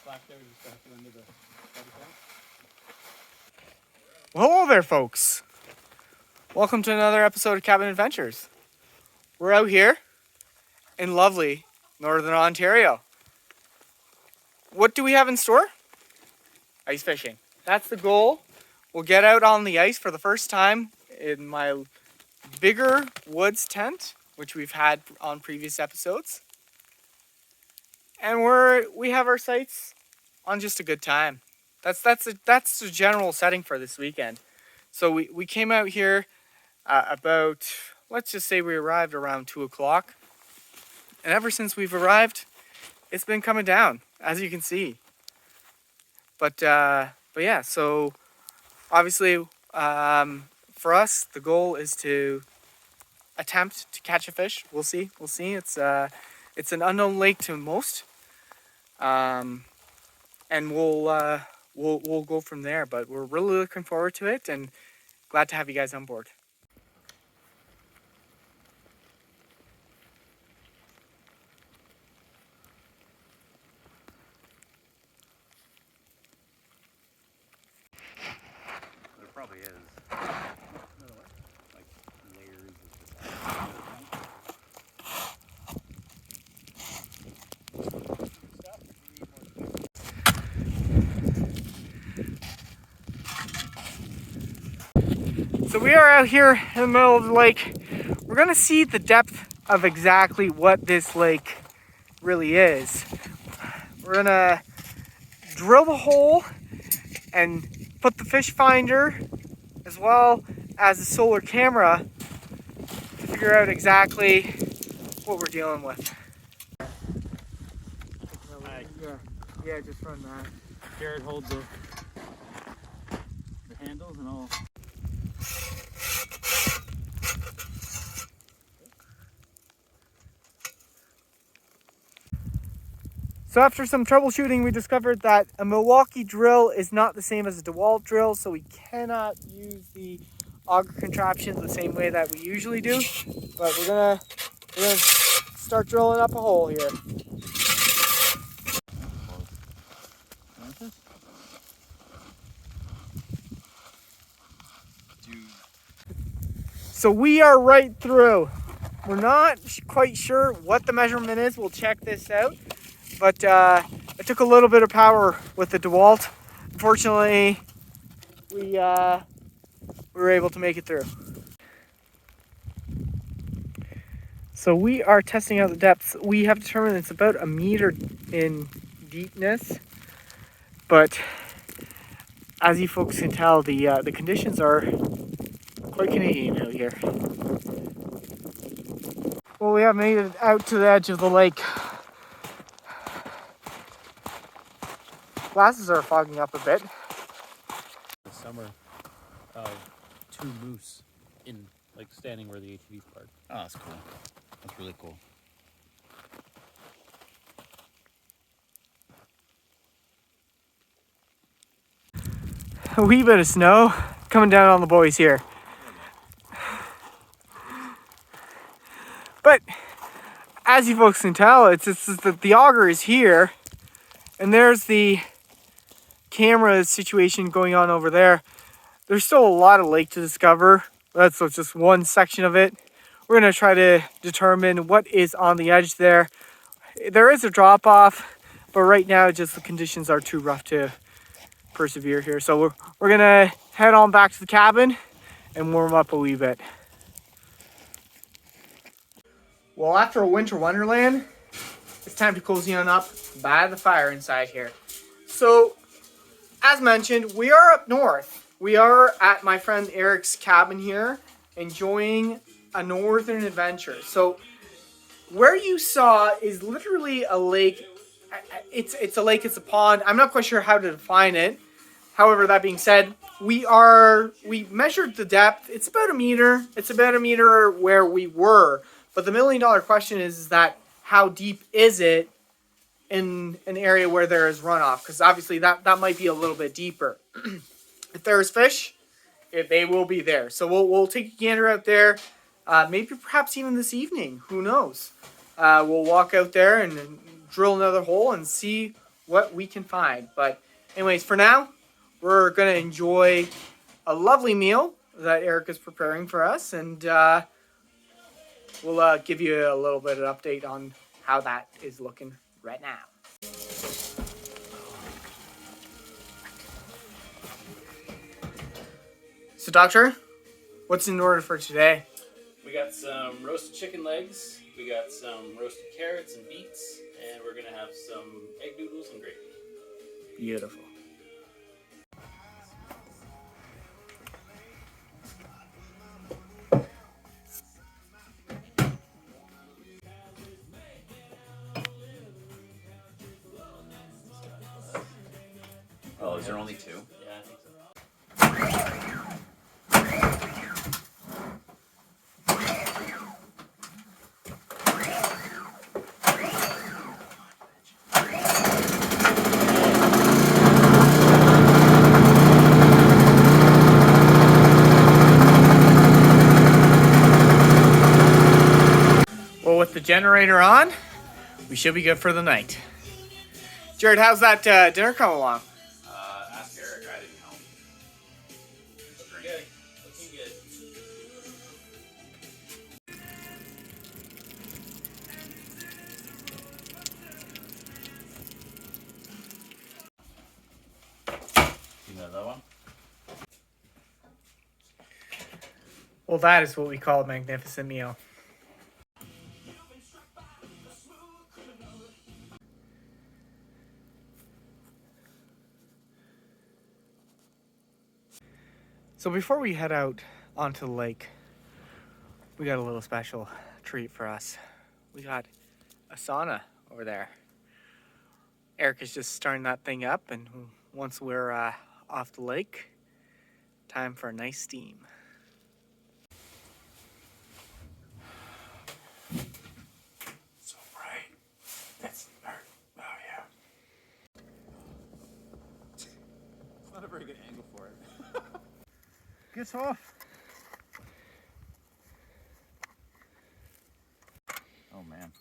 Well, hello there, folks. Welcome to another episode of Cabin Adventures. We're out here in lovely Northern Ontario. What do we have in store? Ice fishing. That's the goal. We'll get out on the ice for the first time in my bigger woods tent, which we've had on previous episodes. And we have our sights on just a good time. That's the general setting for this weekend. So we came out here about, let's just say we arrived around 2 o'clock. And ever since we've arrived, it's been coming down, as you can see. But yeah, so obviously for us, the goal is to attempt to catch a fish. We'll see. It's an unknown lake to most. And we'll go from there, but we're really looking forward to it and glad to have you guys on board. There probably is. Like layers of So we are out here in the middle of the lake. We're gonna see the depth of exactly what this lake really is. We're gonna drill the hole and put the fish finder as well as the solar camera to figure out exactly what we're dealing with. Yeah, just run that. Jared holds the handles and all. So after some troubleshooting, we discovered that a Milwaukee drill is not the same as a DeWalt drill, so we cannot use the auger contraption the same way that we usually do. But we're gonna start drilling up a hole here. So we are right through. We're not quite sure what the measurement is. We'll check this out. But it took a little bit of power with the DeWalt. Unfortunately, we were able to make it through. So we are testing out the depths. We have determined it's about 1 meter in deepness. But as you folks can tell, the conditions are quite Canadian out here. Well, we have made it out to the edge of the lake. Glasses are fogging up a bit. The summer of 2 moose in like standing where the ATVs parked. Oh, that's cool. That's really cool. A wee bit of snow coming down on the boys here. But as you folks can tell, it's that the auger is here, and there's the camera situation going on over there. There's still a lot of lake to discover. That's just one section of it. We're gonna try to determine what is on the edge there. There is a drop off, but right now just the conditions are too rough to persevere here. So we're gonna head on back to the cabin and warm up a wee bit. Well, after a winter wonderland, it's time to cozy on up by the fire inside here. So, as mentioned, we are up north. We are at my friend Eric's cabin here, enjoying a northern adventure. So, where you saw is literally a lake. It's a lake, it's a pond. I'm not quite sure how to define it. However, that being said, we measured the depth. It's about 1 meter. It's about 1 meter where we were. But the $1 million question is that how deep is it in an area where there is runoff? Because obviously that might be a little bit deeper. If there's fish, they will be there. So we'll take a gander out there. Maybe perhaps even this evening. Who knows? We'll walk out there and drill another hole and see what we can find. But anyways, for now, we're gonna enjoy a lovely meal that Eric is preparing for us, and we'll give you a little bit of update on how that is looking right now. So, Doctor, what's in order for today? We got some roasted chicken legs, we got some roasted carrots and beets, and we're gonna have some egg noodles and gravy. Beautiful. Oh, is there only two? Yeah, I think so. Well, with the generator on, we should be good for the night. Jared, how's that dinner coming along? Ask Eric. I didn't help. Just drink. Good. Looking good. You know that one? Well, that is what we call a magnificent meal. So before we head out onto the lake, we got a little special treat for us. We got a sauna over there. Eric is just starting that thing up, and once we're off the lake, time for a nice steam. So bright. That's oh yeah. It's not a very good angle for it. Gets off. Oh man.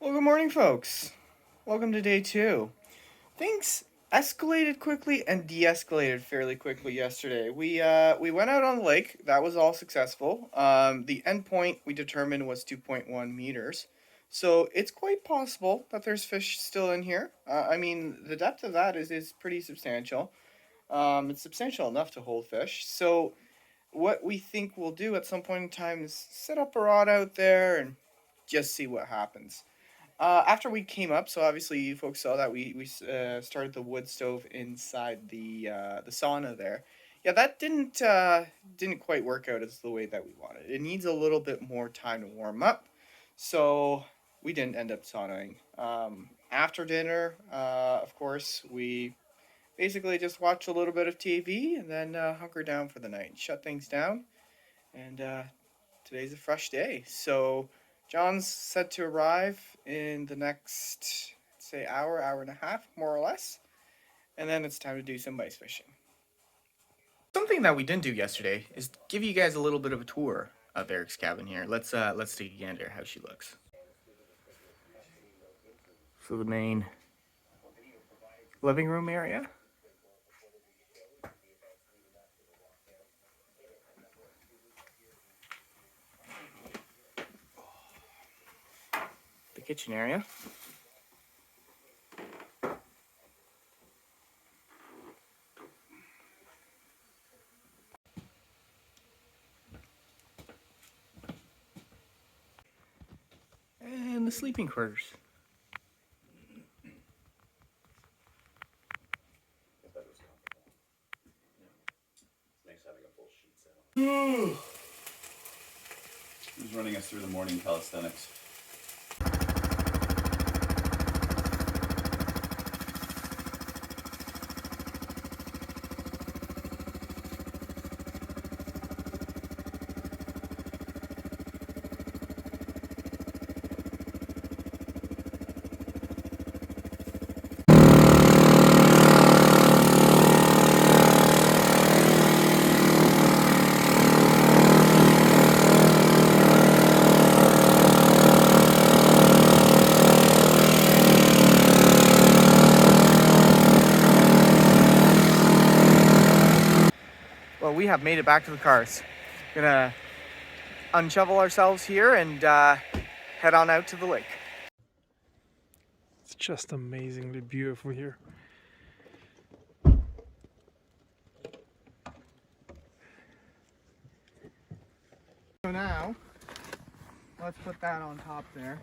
Well, good morning, folks. Welcome to day 2. Things escalated quickly and de-escalated fairly quickly yesterday. We went out on the lake. That was all successful. The end point we determined was 2.1 meters. So it's quite possible that there's fish still in here. I mean, the depth of that is pretty substantial. It's substantial enough to hold fish. So what we think we'll do at some point in time is set up a rod out there and just see what happens. After we came up, so obviously you folks saw that we started the wood stove inside the sauna there. Yeah, that didn't quite work out as the way that we wanted. It needs a little bit more time to warm up, so we didn't end up saunaing. After dinner, of course, we basically just watched a little bit of TV and then hunker down for the night, shut things down, and today's a fresh day. So John's set to arrive in the next, say, hour and a half, more or less. And then it's time to do some ice fishing. Something that we didn't do yesterday is give you guys a little bit of a tour of Eric's cabin here. Let's take a gander how she looks. So the main living room area. The kitchen area. And the sleeping quarters. Who's running us through the morning calisthenics? have made it back to the cars. Gonna unshovel ourselves here and head on out to the lake. It's just amazingly beautiful here. So now, let's put that on top there.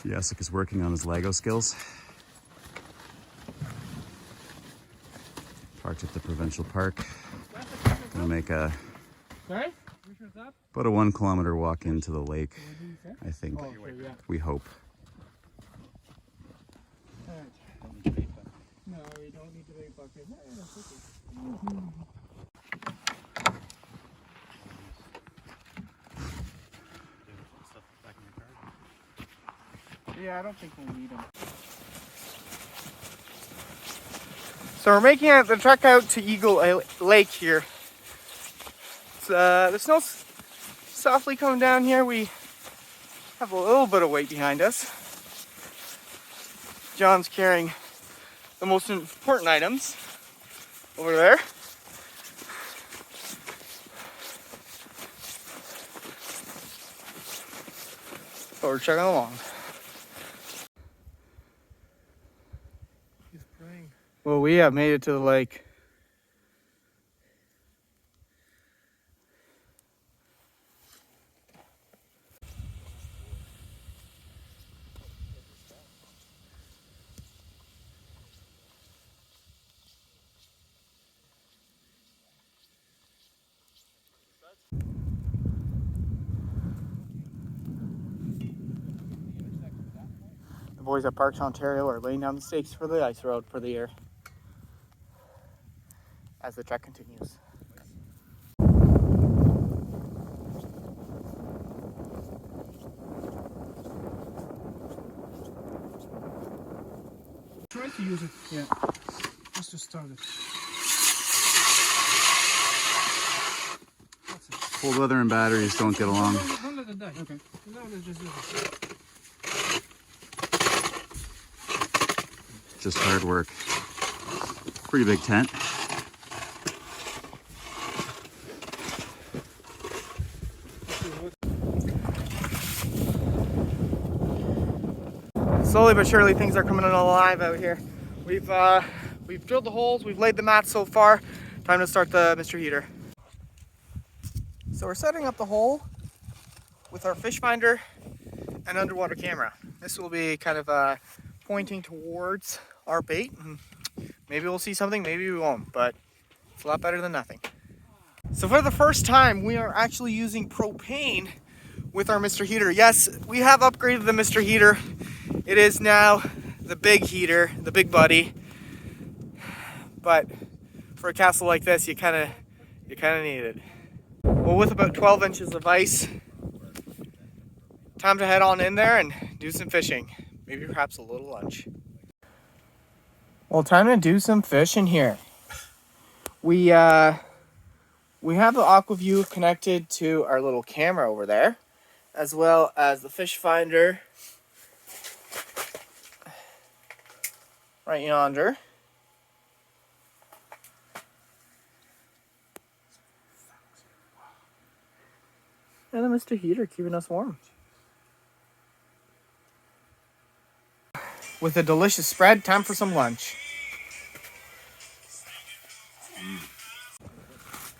Jessica is working on his Lego skills. Parked at the provincial park. Gonna make a Sorry? about a 1 kilometer walk into the lake, I think. Oh, okay, yeah. We hope. No, we don't need to make bucket. Yeah, I don't think we'll need them. So we're making the trek out to Eagle Lake here. It's, the snow's softly coming down here. We have a little bit of weight behind us. John's carrying the most important items over there. So we're chugging along. He's praying. Well, we have made it to the lake. The boys at Parks Ontario are laying down the stakes for the ice road for the year as the trek continues. Try to use it. Yeah. Just to start it. That's it. Cold weather and batteries don't get along. Don't let it die. Okay. No, let's just use it. Just hard work. Pretty big tent. Slowly but surely things are coming alive out here. We've drilled the holes, we've laid the mats so far. Time to start the Mr. Heater. So we're setting up the hole with our fish finder and underwater camera. This will be kind of pointing towards our bait. And maybe we'll see something, maybe we won't, but it's a lot better than nothing. So for the first time, we are actually using propane with our Mr. Heater. Yes, we have upgraded the Mr. Heater. It is now the big heater, the big buddy. But for a castle like this, you kind of need it. Well, with about 12 inches of ice, time to head on in there and do some fishing. Maybe perhaps a little lunch. Well, time to do some fishing here. We have the AquaView connected to our little camera over there, as well as the fish finder right yonder. And the Mr. Heater keeping us warm. With a delicious spread, time for some lunch.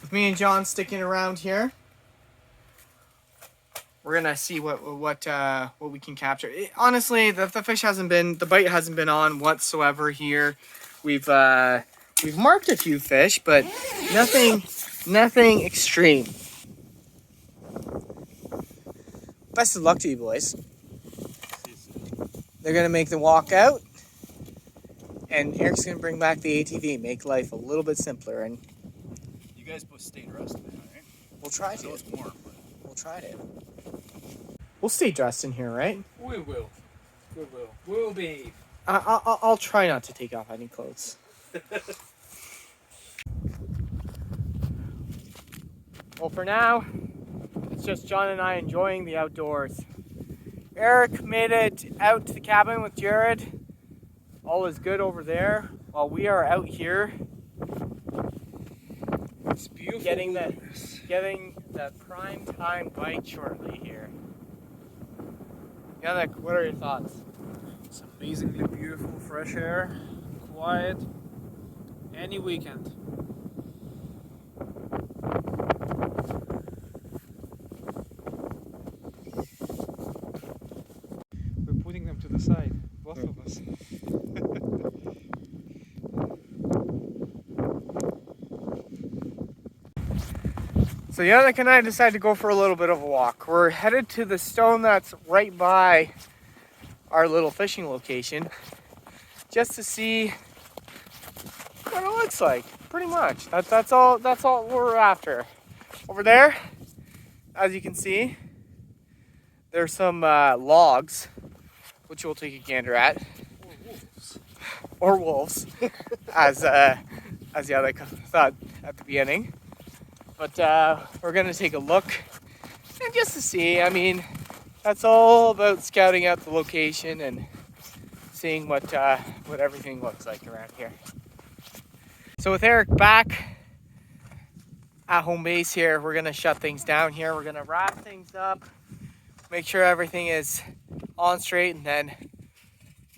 With me and John sticking around here, we're gonna see what we can capture. Honestly, the fish the bite hasn't been on whatsoever here. We've marked a few fish, but nothing extreme. Best of luck to you boys. They're gonna make the walk out, and Eric's gonna bring back the ATV, make life a little bit simpler, and You guys both stay dressed, man, right? we'll try I know to. it's warm, but We'll try to. We'll stay dressed in here, right? We will. We will. We'll behave. I'll try not to take off any clothes. Well, for now, it's just John and I enjoying the outdoors. Eric made it out to the cabin with Jared. All is good over there, while we are out here It's beautiful. getting the prime time bite shortly here. Yannick, what are your thoughts? It's amazingly beautiful, fresh air, quiet. Any weekend. We're putting them to the side, both of us. So Yannick and I decided to go for a little bit of a walk. We're headed to the stone that's right by our little fishing location, just to see what it looks like. Pretty much. That's all we're after. Over there, as you can see, there's some logs, which we'll take a gander at. Or wolves, as Yannick thought at the beginning. But we're gonna take a look, and just to see. I mean, that's all about scouting out the location and seeing what everything looks like around here. So with Eric back at home base here, we're gonna shut things down here. We're gonna wrap things up, make sure everything is on straight, and then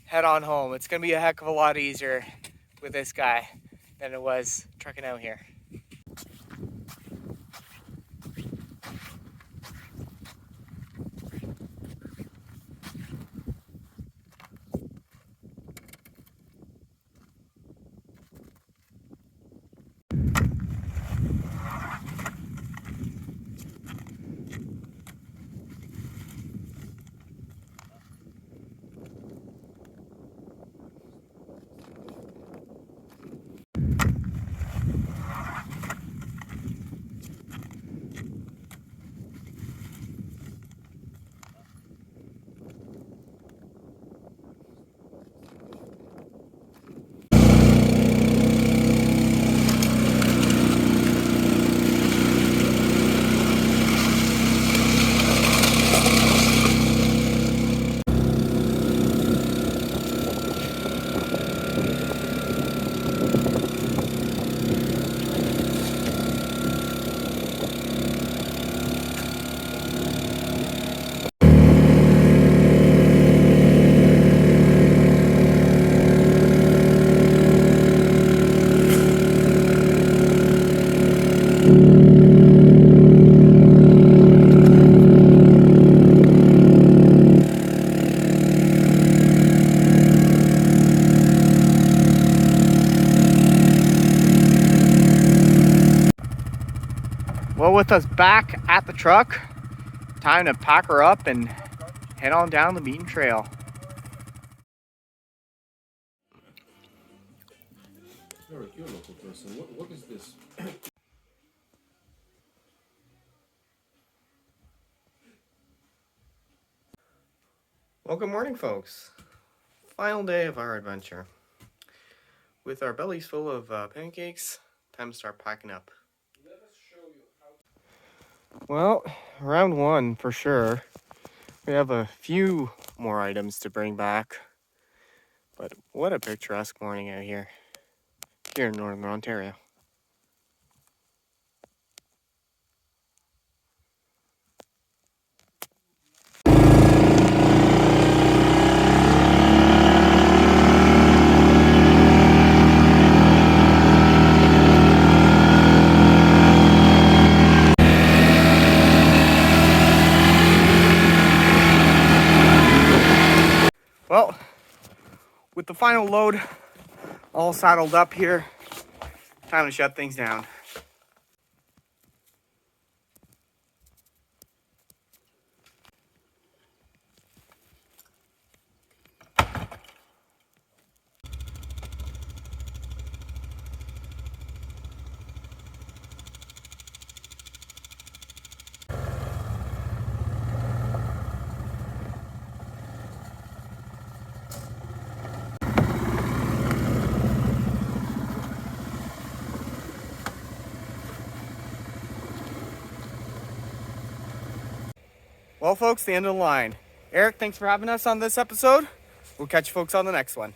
head on home. It's gonna be a heck of a lot easier with this guy than it was trucking out here. Well, with us back at the truck, time to pack her up and head on down the beaten trail. Eric, you're a local person. What is this? Well, good morning, folks. Final day of our adventure. With our bellies full of pancakes, time to start packing up. Well, round one for sure. We have a few more items to bring back. But what a picturesque morning out here in Northern Ontario. Well, with the final load all saddled up here, time to shut things down. Well, folks, the end of the line. Eric, thanks for having us on this episode. We'll catch you folks on the next one.